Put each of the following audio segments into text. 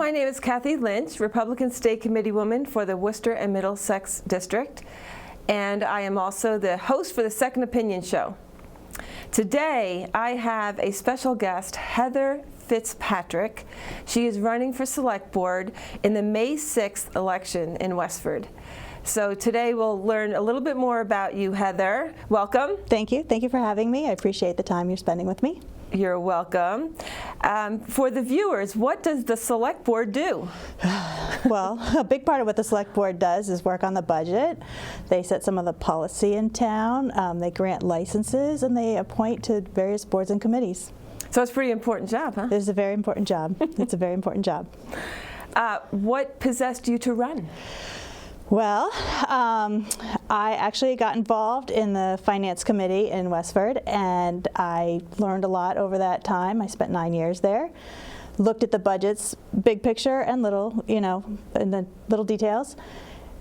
my name is Kathy Lynch, Republican State Committee woman for the Worcester and Middlesex District, and I am also the host for the Second Opinion Show. Today, I have a special guest, Heather FitzPatrick. She is running for Select Board in the May 6th election in Westford. So today we'll learn a little bit more about you, Heather. Welcome. Thank you. Thank you for having me. I appreciate the time you're spending with me. You're welcome. For the viewers, what does the Select Board do? Well, a big part of what the Select Board does is work on the budget. They set some of the policy in town, they grant licenses, and they appoint to various boards and committees. So it's a pretty important job, huh? It's a very important job. It's a very important job. What possessed you to run? Well, I actually got involved in the Finance Committee in Westford, and I learned a lot over that time. I spent 9 years there. Looked at the budgets, big picture and little, and the little details.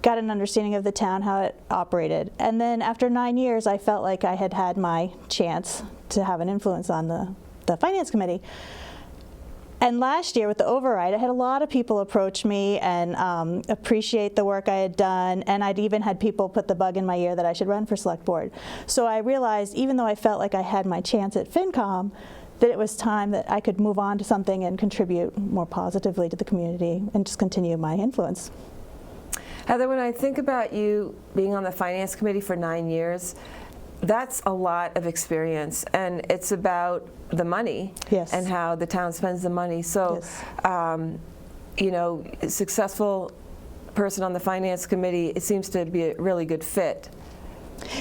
Got an understanding of the town, how it operated. And then after 9 years, I felt like I had had my chance to have an influence on the Finance Committee. And last year with the override, I had a lot of people approach me and appreciate the work I had done, and I'd even had people put the bug in my ear that I should run for Select Board. So I realized, even though I felt like I had my chance at FinCom, that it was time that I could move on to something and contribute more positively to the community and just continue my influence. Heather, when I think about you being on the Finance Committee for 9 years, that's a lot of experience, and it's about the money. Yes. And how the town spends the money. So, yes. A successful person on the Finance Committee, it seems to be a really good fit.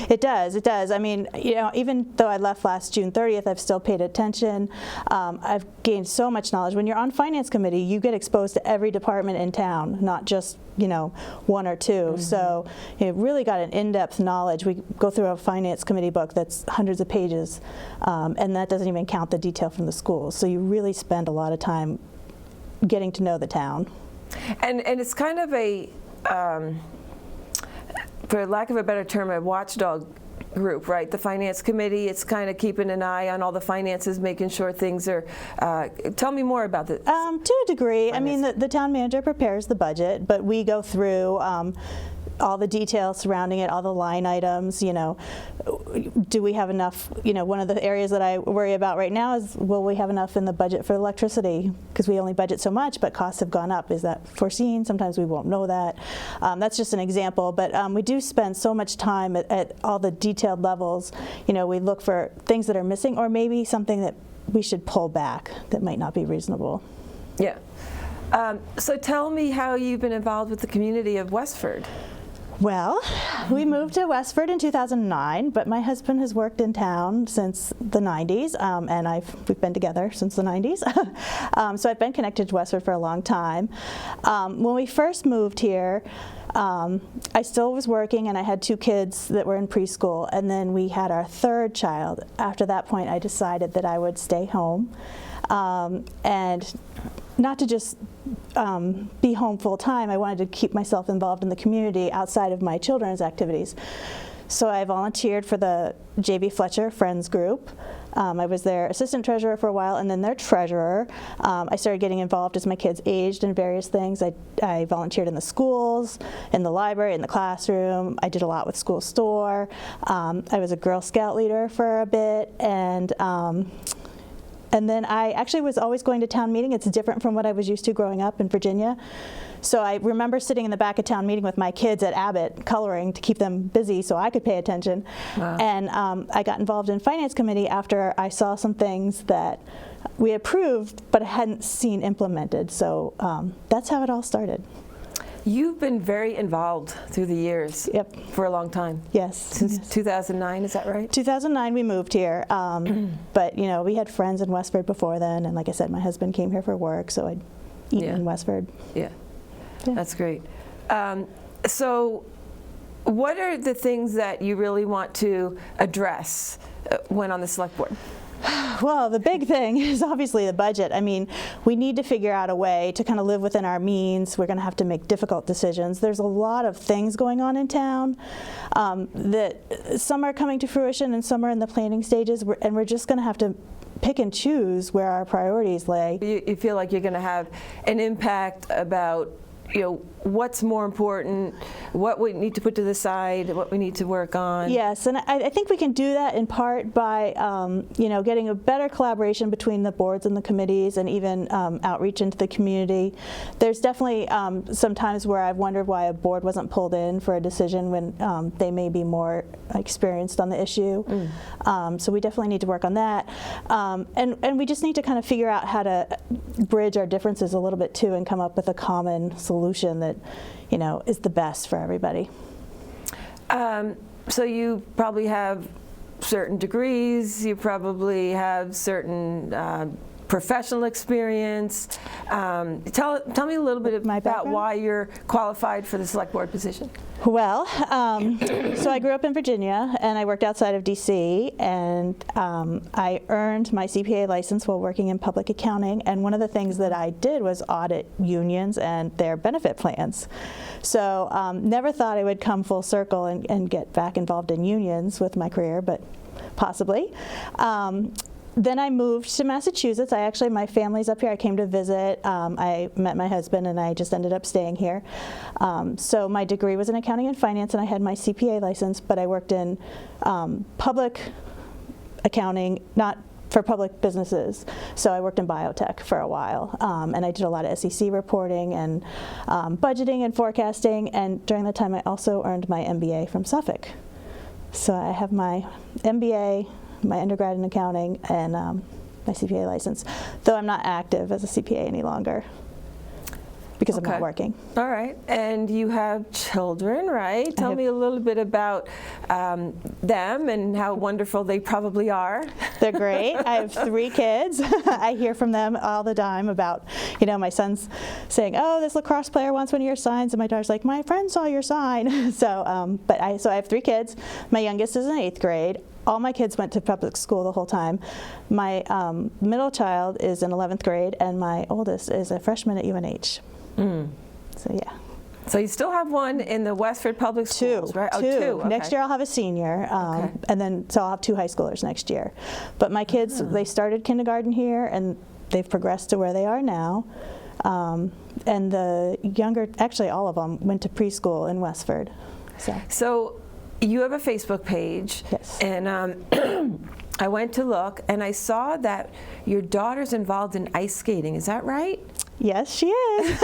It does, it does. I mean, even though I left last June 30th, I've still paid attention. I've gained so much knowledge. When you're on Finance Committee, you get exposed to every department in town, not just, one or two. Mm-hmm. So you really got an in-depth knowledge. We go through a Finance Committee book that's hundreds of pages, and that doesn't even count the detail from the schools. So you really spend a lot of time getting to know the town. And it's kind of a, for lack of a better term, a watchdog group, right? The Finance Committee, it's kind of keeping an eye on all the finances, making sure things are, tell me more about this. To a degree. I mean, the town manager prepares the budget, but we go through all the details surrounding it, all the line items, do we have enough, one of the areas that I worry about right now is, will we have enough in the budget for electricity? Because we only budget so much, but costs have gone up. Is that foreseen? Sometimes we won't know that. That's just an example, but we do spend so much time at all the detailed levels. We look for things that are missing, or maybe something that we should pull back that might not be reasonable. Yeah. So tell me how you've been involved with the community of Westford. Well, we moved to Westford in 2009, but my husband has worked in town since the 90s, and we've been together since the 90s. So I've been connected to Westford for a long time. When we first moved here, I still was working, and I had 2 kids that were in preschool, and then we had our 3rd child. After that point, I decided that I would stay home, and not to just be home full time. I wanted to keep myself involved in the community outside of my children's activities. So I volunteered for the J.B. Fletcher Friends Group. I was their assistant treasurer for a while, and then their treasurer. I started getting involved as my kids aged in various things. I volunteered in the schools, in the library, in the classroom. I did a lot with School Store. I was a Girl Scout leader for a bit, and then I actually was always going to town meeting. It's different from what I was used to growing up in Virginia. So I remember sitting in the back of town meeting with my kids at Abbott, coloring to keep them busy so I could pay attention. Wow. And I got involved in Finance Committee after I saw some things that we approved but hadn't seen implemented. So that's how it all started. You've been very involved through the years. Yep. For a long time. Yes. Since 2009, is that right? 2009 we moved here, but we had friends in Westford before then, and like I said, my husband came here for work, so I'd eat in Westford. Yeah, that's great. So what are the things that you really want to address when on the Select Board? Well, the big thing is obviously the budget. I mean, we need to figure out a way to kind of live within our means. We're going to have to make difficult decisions. There's a lot of things going on in town that some are coming to fruition and some are in the planning stages, and we're just going to have to pick and choose where our priorities lay. You feel like you're going to have an impact about, what's more important, what we need to put to the side, what we need to work on. Yes, and I think we can do that in part by, getting a better collaboration between the boards and the committees, and even outreach into the community. There's definitely some times where I've wondered why a board wasn't pulled in for a decision when they may be more experienced on the issue. So we definitely need to work on that. And we just need to kind of figure out how to bridge our differences a little bit too, and come up with a common solution that is the best for everybody. So you probably have certain degrees, you probably have certain professional experience. Tell me a little bit about why you're qualified for the select board position. Well, so I grew up in Virginia, and I worked outside of DC, and I earned my CPA license while working in public accounting, and one of the things that I did was audit unions and their benefit plans. So never thought I would come full circle and get back involved in unions with my career, but possibly. Then I moved to Massachusetts. My family's up here. I came to visit. I met my husband, and I just ended up staying here. So my degree was in accounting and finance, and I had my CPA license, but I worked in public accounting, not for public businesses. So I worked in biotech for a while, and I did a lot of SEC reporting and budgeting and forecasting, and during that time I also earned my MBA from Suffolk. So I have my MBA, my undergrad in accounting, and my CPA license, though I'm not active as a CPA any longer because I'm not working. All right. And you have children, right? Tell me a little bit about them and how wonderful they probably are. They're great. I have 3 kids. I hear from them all the time about, my son's saying, "Oh, this lacrosse player wants one of your signs," and my daughter's like, "My friend saw your sign." So, I have 3 kids. My youngest is in 8th grade. All my kids went to public school the whole time. My middle child is in 11th grade, and my oldest is a freshman at UNH. So yeah. So you still have one in the Westford public schools, right? Two. Okay. Next year I'll have a senior, and then so I'll have 2 high schoolers next year. But my kids, they started kindergarten here, and they've progressed to where they are now. And the younger, actually all of them, went to preschool in Westford. So you have a Facebook page. Yes. And I went to look, and I saw that your daughter's involved in ice skating. Is that right? Yes, she is.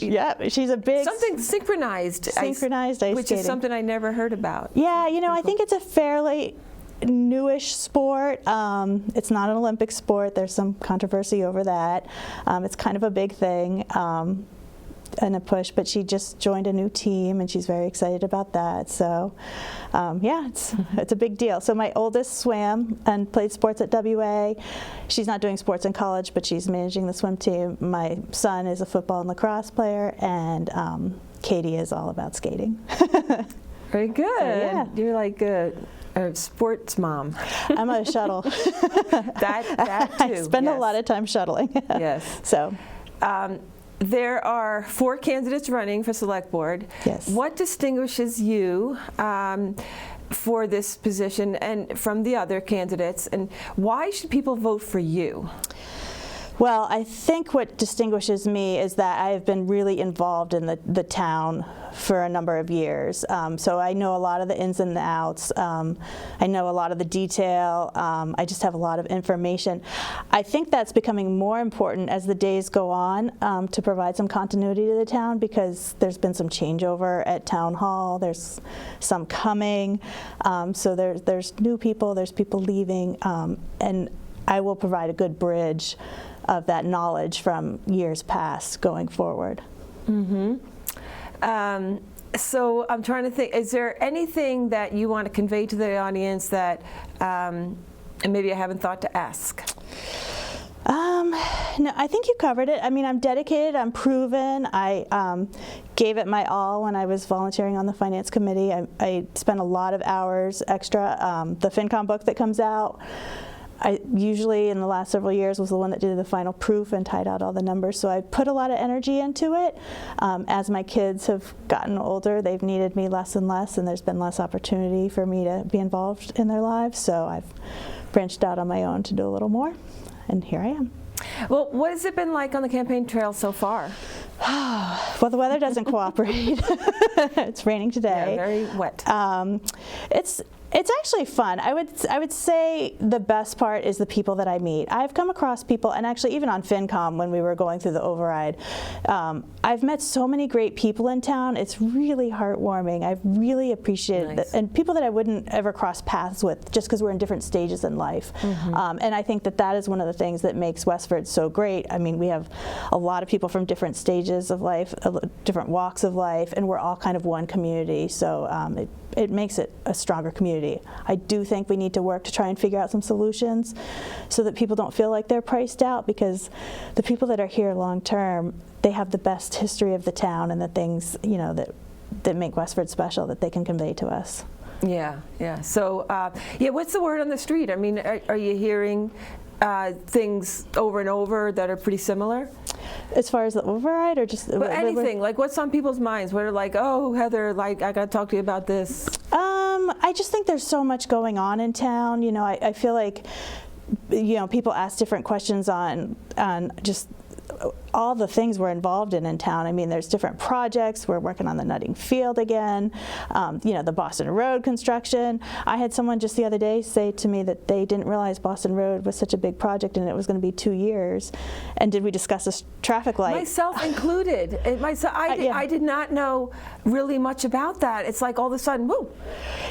Yeah, she's a big... Something synchronized ice skating. Which is something I never heard about. Yeah, I think it's a fairly newish sport. It's not an Olympic sport. There's some controversy over that. It's kind of a big thing. And a push, but she just joined a new team, and she's very excited about that. So yeah, it's a big deal. So my oldest swam and played sports at WA. She's not doing sports in college, but she's managing the swim team. My son is a football and lacrosse player, and Katie is all about skating. Very good. So, yeah. You're like a sports mom. I'm a shuttle. that too. I spend a lot of time shuttling. Yes. So there are 4 candidates running for select board. Yes. What distinguishes you for this position and from the other candidates, and why should people vote for you? Well, I think what distinguishes me is that I have been really involved in the town for a number of years. So I know a lot of the ins and the outs. I know a lot of the detail. I just have a lot of information. I think that's becoming more important as the days go on, to provide some continuity to the town, because there's been some changeover at Town Hall. There's some coming. So there's new people, there's people leaving, and I will provide a good bridge of that knowledge from years past going forward. Mm-hmm. So I'm trying to think, is there anything that you want to convey to the audience that and maybe I haven't thought to ask? No, I think you covered it. I mean, I'm dedicated, I'm proven. I gave it my all when I was volunteering on the finance committee. I spent a lot of hours extra. The FinCom book that comes out, I usually in the last several years was the one that did the final proof and tied out all the numbers. So I put a lot of energy into it. As my kids have gotten older, they've needed me less and less, and there's been less opportunity for me to be involved in their lives. So I've branched out on my own to do a little more, and here I am. Well, what has it been like on the campaign trail so far? Well, the weather doesn't cooperate. It's raining today. Yeah, very wet. It's actually fun. I would say the best part is the people that I meet. I've come across people, and actually even on FinCom when we were going through the override, I've met so many great people in town. It's really heartwarming. I've really appreciated it, and people that I wouldn't ever cross paths with just because we're in different stages in life. And I think that is one of the things that makes Westford so great. I mean, we have a lot of people from different stages of life, different walks of life, and we're all kind of one community. So it makes it a stronger community. I do think we need to work to try and figure out some solutions so that people don't feel like they're priced out, because the people that are here long term, they have the best history of the town and the things, you know, that make Westford special that they can convey to us. Yeah, yeah. So, yeah, what's the word on the street? I mean, are you hearing things over and over that are pretty similar? As far as the override, or just anything, like what's on people's minds? What are like, oh, Heather, like I got to talk to you about this. I just think there's so much going on in town. You know, I feel like, you know, people ask different questions on just all the things we're involved in town. I mean, there's different projects. We're working on the Nutting Field again, you know, the Boston Road construction. I had someone just the other day say to me that they didn't realize Boston Road was such a big project and it was going to be 2 years. And did we discuss this traffic light? Myself included. I did not know really much about that. It's like all of a sudden, woo.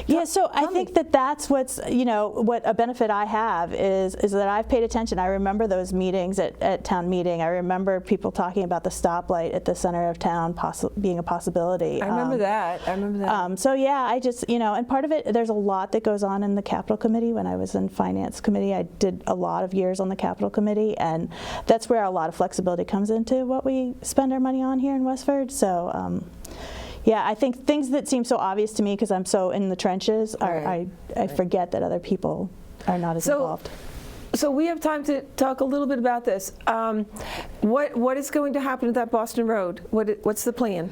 Yeah, so I think that's what's, you know, what a benefit I have is that I've paid attention. I remember those meetings at town meeting. I remember people talking about the stoplight at the center of town being a possibility. I remember that. So yeah, I just, you know, and part of it, there's a lot that goes on in the Capital Committee. When I was in Finance Committee, I did a lot of years on the Capital Committee, and that's where a lot of flexibility comes into what we spend our money on here in Westford. So yeah, I think things that seem so obvious to me because I'm so in the trenches, I forget that other people are not as involved. So we have time to talk a little bit about this. What is going to happen at that Boston Road? What's the plan?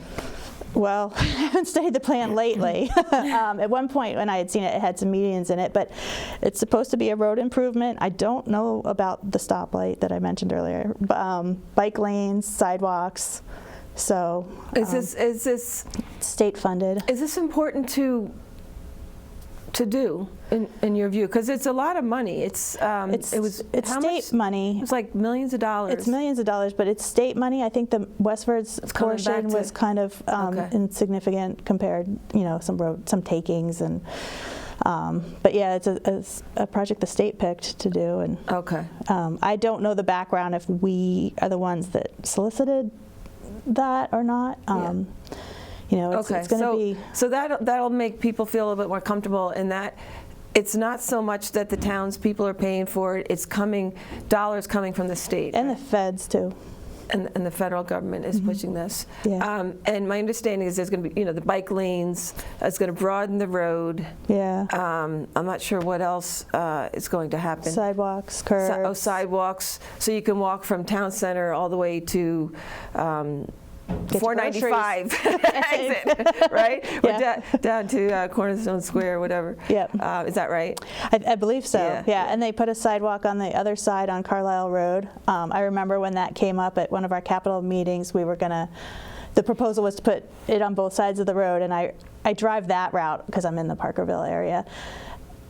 Well, I haven't studied the plan lately. At one point when I had seen it, it had some medians in it, but it's supposed to be a road improvement. I don't know about the stoplight that I mentioned earlier. Bike lanes, sidewalks. So is this state funded? Is this important to do in your view? Because it's a lot of money. It's state money. It's like millions of dollars. It's millions of dollars, but it's state money. I think the Westford's portion was kind of insignificant compared, you know, some takings and. But yeah, it's a project the state picked to do, and I don't know the background if we are the ones that solicited that or not. You know, it's going to be. So that'll make people feel a little bit more comfortable in that it's not so much that the townspeople are paying for it. It's dollars coming from the state. And the feds too. And the federal government is pushing this. Yeah. And my understanding is there's going to be, you know, the bike lanes. It's going to broaden the road. Yeah. I'm not sure what else is going to happen. Sidewalks, curbs. Sidewalks. So you can walk from town center all the way to 495 exit, right? Yeah. Or down to Cornerstone Square, whatever. Yep. Is that right? I believe so. Yeah. And they put a sidewalk on the other side on Carlisle Road. I remember when that came up at one of our capital meetings, the proposal was to put it on both sides of the road, and I drive that route because I'm in the Parkerville area.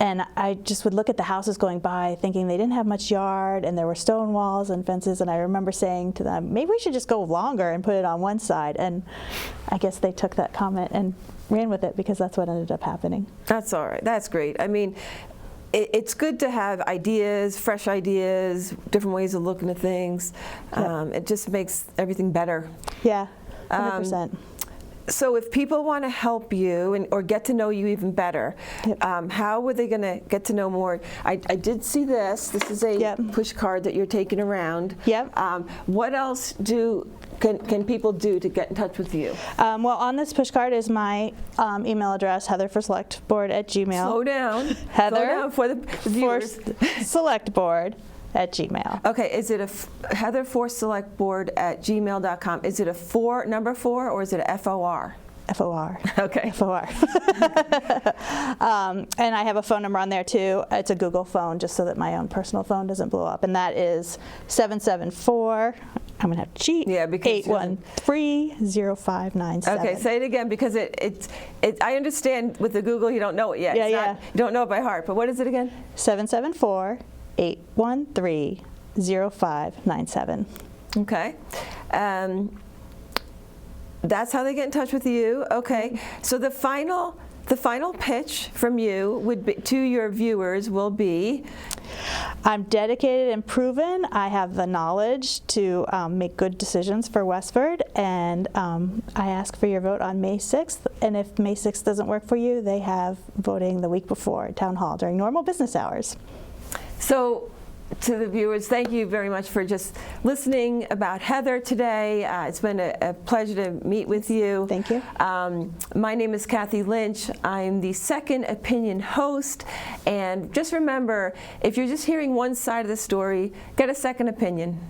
And I just would look at the houses going by thinking they didn't have much yard and there were stone walls and fences, and I remember saying to them, maybe we should just go longer and put it on one side. And I guess they took that comment and ran with it because that's what ended up happening. That's all right. That's great. I mean, it's good to have ideas, fresh ideas, different ways of looking at things. It just makes everything better. Yeah, 100%. So if people want to help you or get to know you even better, how were they going to get to know more? I did see this. This is a push card that you're taking around. Yep. What else can people do to get in touch with you? Well, on this push card is my email address, heatherforselectboard@gmail. Slow down. Heather Slow down for the viewers. selectboard@gmail. Okay, is it a heatherforselectboard@gmail.com? Is it a number 4, or is it a FOR? FOR. Okay. FOR. And I have a phone number on there too. It's a Google phone, just so that my own personal phone doesn't blow up. And that is 774. I'm gonna have to cheat. Yeah, because 813-0597. Okay, say it again, because I understand with the Google you don't know it yet. Yeah. You don't know it by heart. But what is it again? 774-813-0597. Okay. That's how they get in touch with you. Okay. So the final pitch from you would be to your viewers will be, I'm dedicated and proven. I have the knowledge to make good decisions for Westford, and I ask for your vote on May 6th. And if May 6th doesn't work for you, they have voting the week before at Town Hall during normal business hours. So to the viewers, thank you very much for just listening about Heather today. It's been a pleasure to meet with you. Thank you. My name is Kathy Lynch. I'm the Second Opinion host. And just remember, if you're just hearing one side of the story, get a second opinion.